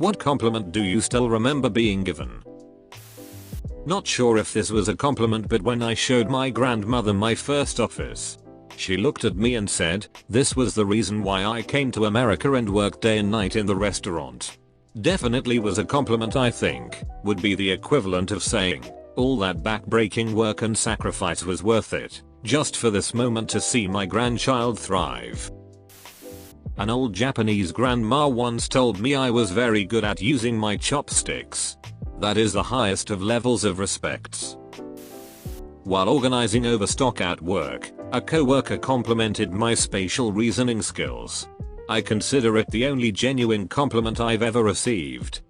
What compliment do you still remember being given? Not sure if this was a compliment, but when I showed my grandmother my first office, she looked at me and said, "This was the reason why I came to America and worked day and night in the restaurant." Definitely was a compliment. I think would be the equivalent of saying, all that back-breaking work and sacrifice was worth it, just for this moment to see my grandchild thrive. An old Japanese grandma once told me I was very good at using my chopsticks. That is the highest of levels of respects. While organizing overstock at work, a coworker complimented my spatial reasoning skills. I consider it the only genuine compliment I've ever received.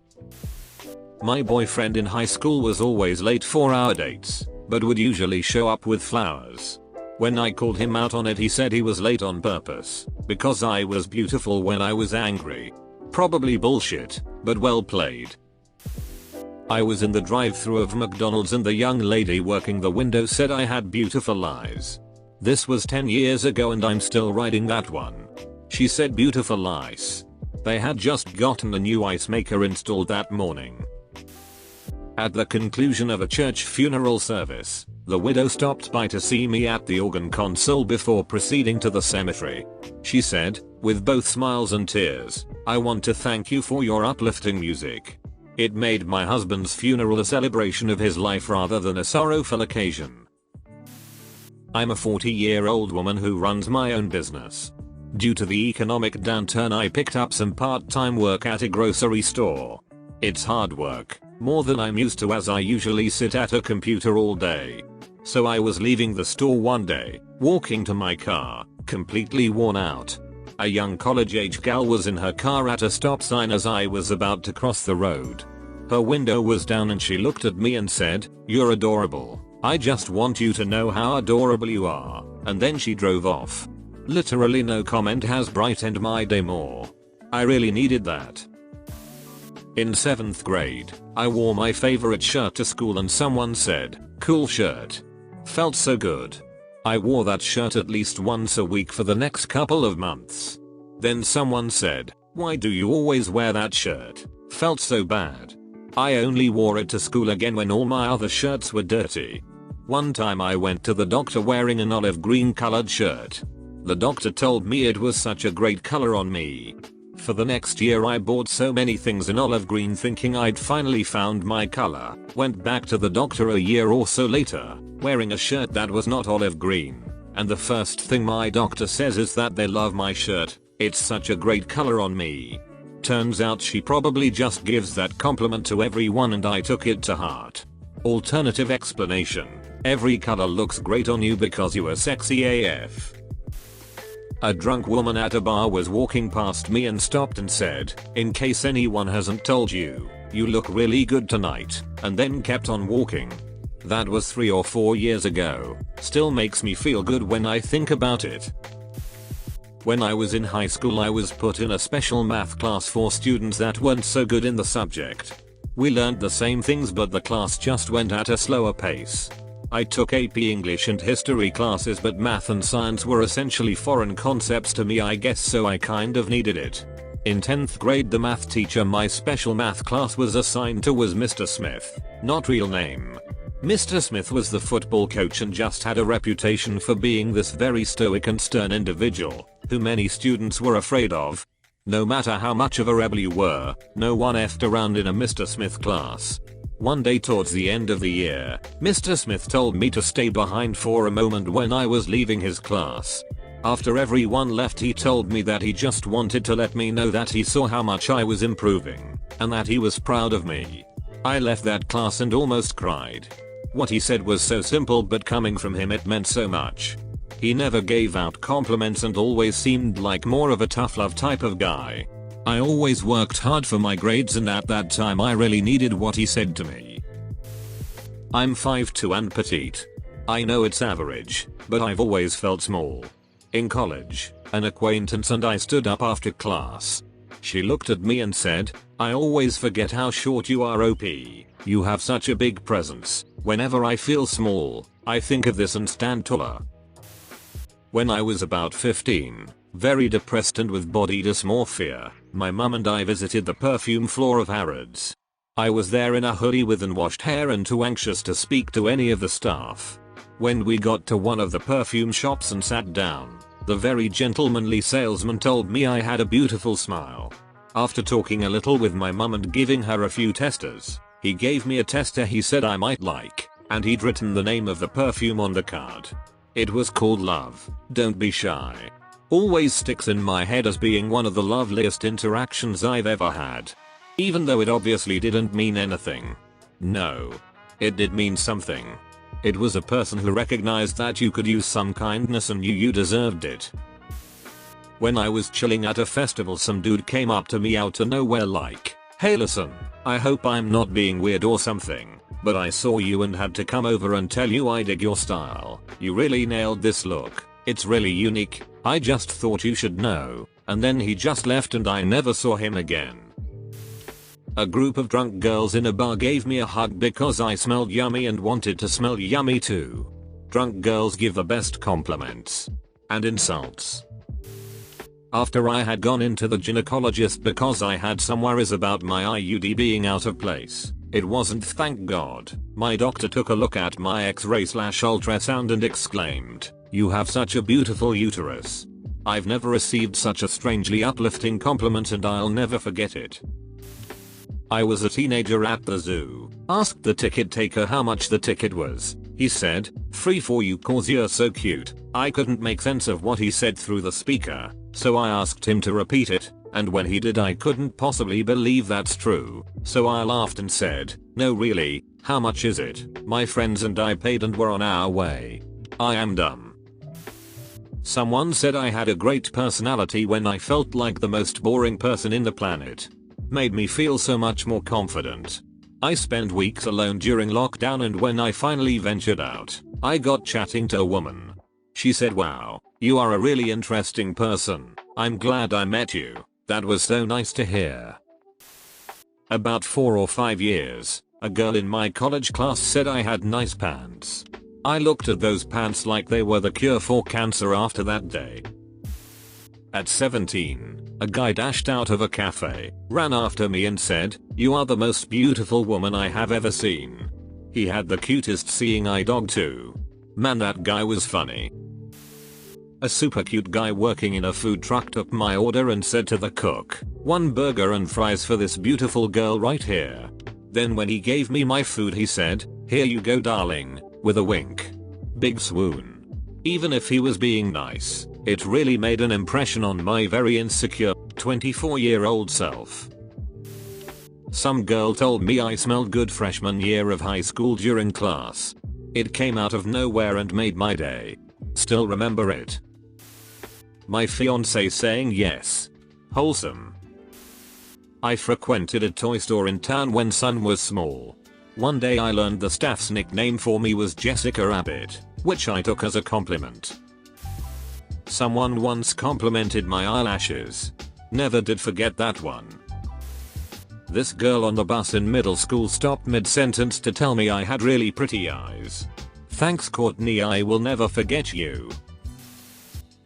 My boyfriend in high school was always late for our dates, but would usually show up with flowers. When I called him out on it, he said he was late on purpose, because I was beautiful when I was angry. Probably bullshit, but well played. I was in the drive-thru of McDonald's and the young lady working the window said I had beautiful eyes. This was 10 years ago and I'm still riding that one. She said beautiful eyes. They had just gotten a new ice maker installed that morning. At the conclusion of a church funeral service, the widow stopped by to see me at the organ console before proceeding to the cemetery. She said, with both smiles and tears, "I want to thank you for your uplifting music. It made my husband's funeral a celebration of his life rather than a sorrowful occasion." I'm a 40-year-old woman who runs my own business. Due to the economic downturn, I picked up some part-time work at a grocery store. It's hard work, more than I'm used to as I usually sit at a computer all day. So I was leaving the store one day, walking to my car, completely worn out. A young college-age gal was in her car at a stop sign as I was about to cross the road. Her window was down and she looked at me and said, "You're adorable. I just want you to know how adorable you are," and then she drove off. Literally no comment has brightened my day more. I really needed that. In 7th grade, I wore my favorite shirt to school and someone said, "Cool shirt." Felt so good. I wore that shirt at least once a week for the next couple of months. Then someone said, "Why do you always wear that shirt?" Felt so bad. I only wore it to school again when all my other shirts were dirty. One time I went to the doctor wearing an olive green colored shirt. The doctor told me it was such a great color on me. For the next year I bought so many things in olive green thinking I'd finally found my color. Went back to the doctor a year or so later, wearing a shirt that was not olive green. And the first thing my doctor says is that they love my shirt. It's such a great color on me. Turns out she probably just gives that compliment to everyone and I took it to heart. Alternative explanation. Every color looks great on you because you are sexy AF. A drunk woman at a bar was walking past me and stopped and said, "In case anyone hasn't told you, you look really good tonight," and then kept on walking. That was 3 or 4 years ago. Still makes me feel good when I think about it. When I was in high school I was put in a special math class for students that weren't so good in the subject. We learned the same things but the class just went at a slower pace. I took AP English and history classes but math and science were essentially foreign concepts to me I guess, so I kind of needed it. In 10th grade the math teacher my special math class was assigned to was Mr. Smith, not real name. Mr. Smith was the football coach and just had a reputation for being this very stoic and stern individual, who many students were afraid of. No matter how much of a rebel you were, no one effed around in a Mr. Smith class. One day towards the end of the year, Mr. Smith told me to stay behind for a moment when I was leaving his class. After everyone left he told me that he just wanted to let me know that he saw how much I was improving, and that he was proud of me. I left that class and almost cried. What he said was so simple but coming from him it meant so much. He never gave out compliments and always seemed like more of a tough love type of guy. I always worked hard for my grades and at that time I really needed what he said to me. I'm 5'2" and petite. I know it's average, but I've always felt small. In college, an acquaintance and I stood up after class. She looked at me and said, "I always forget how short you are, OP. You have such a big presence. Whenever I feel small, I think of this and stand taller." When I was about 15, Very depressed and with body dysmorphia, my mum and I visited the perfume floor of Harrods. I was there in a hoodie with unwashed hair and too anxious to speak to any of the staff. When we got to one of the perfume shops and sat down, the very gentlemanly salesman told me I had a beautiful smile. After talking a little with my mum and giving her a few testers, he gave me a tester he said I might like, and he'd written the name of the perfume on the card. It was called Love, Don't Be Shy. Always sticks in my head as being one of the loveliest interactions I've ever had. Even though it obviously didn't mean anything. No. It did mean something. It was a person who recognized that you could use some kindness and knew you deserved it. When I was chilling at a festival, some dude came up to me out of nowhere like, "Hey listen, I hope I'm not being weird or something, but I saw you and had to come over and tell you I dig your style. You really nailed this look. It's really unique. I just thought you should know." And then he just left and I never saw him again. A group of drunk girls in a bar gave me a hug because I smelled yummy and wanted to smell yummy too. Drunk girls give the best compliments. And insults. After I had gone into the gynecologist because I had some worries about my IUD being out of place, it wasn't, thank God. My doctor took a look at my x-ray/ultrasound and exclaimed, "You have such a beautiful uterus." I've never received such a strangely uplifting compliment and I'll never forget it. I was a teenager at the zoo, asked the ticket taker how much the ticket was. He said, "Free for you cause you're so cute." I couldn't make sense of what he said through the speaker, so I asked him to repeat it, and when he did I couldn't possibly believe that's true, so I laughed and said, "No really, how much is it?" My friends and I paid and were on our way. I am dumb. Someone said I had a great personality when I felt like the most boring person in the planet. Made me feel so much more confident. I spent weeks alone during lockdown and when I finally ventured out, I got chatting to a woman. She said, "Wow, you are a really interesting person. I'm glad I met you." That was so nice to hear. About 4 or 5 years, a girl in my college class said I had nice pants. I looked at those pants like they were the cure for cancer after that day. At 17, a guy dashed out of a cafe, ran after me and said, "You are the most beautiful woman I have ever seen." He had the cutest seeing eye dog too. Man, that guy was funny. A super cute guy working in a food truck took my order and said to the cook, "1 burger and fries for this beautiful girl right here." Then when he gave me my food he said, "Here you go darling," with a wink. Big swoon. Even if he was being nice, it really made an impression on my very insecure 24-year-old self. Some girl told me I smelled good freshman year of high school during class. It came out of nowhere and made my day. Still remember it. My fiance saying yes. Wholesome. I frequented a toy store in town when son was small. One day I learned the staff's nickname for me was Jessica Rabbit, which I took as a compliment. Someone once complimented my eyelashes. Never did forget that one. This girl on the bus in middle school stopped mid-sentence to tell me I had really pretty eyes. Thanks Courtney, I will never forget you.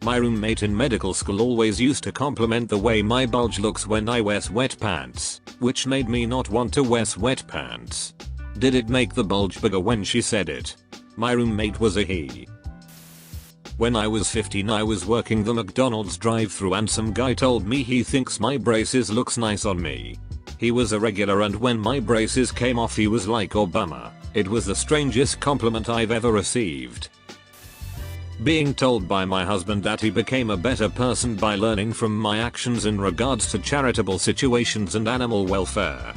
My roommate in medical school always used to compliment the way my bulge looks when I wear sweatpants, which made me not want to wear sweatpants. Did it make the bulge bigger when she said it? My roommate was a he. When I was 15 I was working the McDonald's drive-thru and some guy told me he thinks my braces looks nice on me. He was a regular and when my braces came off he was like, "Oh bummer." It was the strangest compliment I've ever received. Being told by my husband that he became a better person by learning from my actions in regards to charitable situations and animal welfare.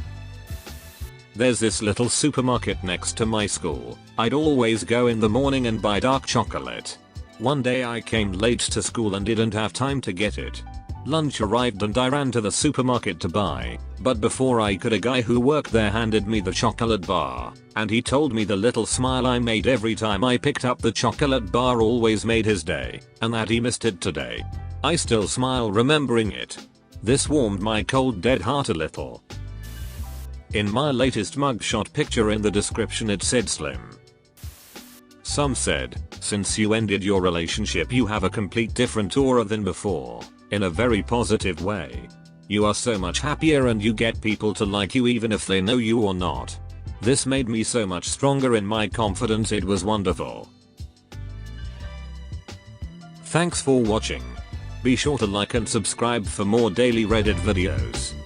There's this little supermarket next to my school. I'd always go in the morning and buy dark chocolate. One day I came late to school and didn't have time to get it. Lunch arrived and I ran to the supermarket to buy, but before I could a guy who worked there handed me the chocolate bar, and he told me the little smile I made every time I picked up the chocolate bar always made his day, and that he missed it today. I still smile remembering it. This warmed my cold dead heart a little. In my latest mugshot picture in the description it said slim. Some said, since you ended your relationship you have a complete different aura than before, in a very positive way. You are so much happier and you get people to like you even if they know you or not. This made me so much stronger in my confidence, it was wonderful. Thanks for watching. Be sure to like and subscribe for more daily Reddit videos.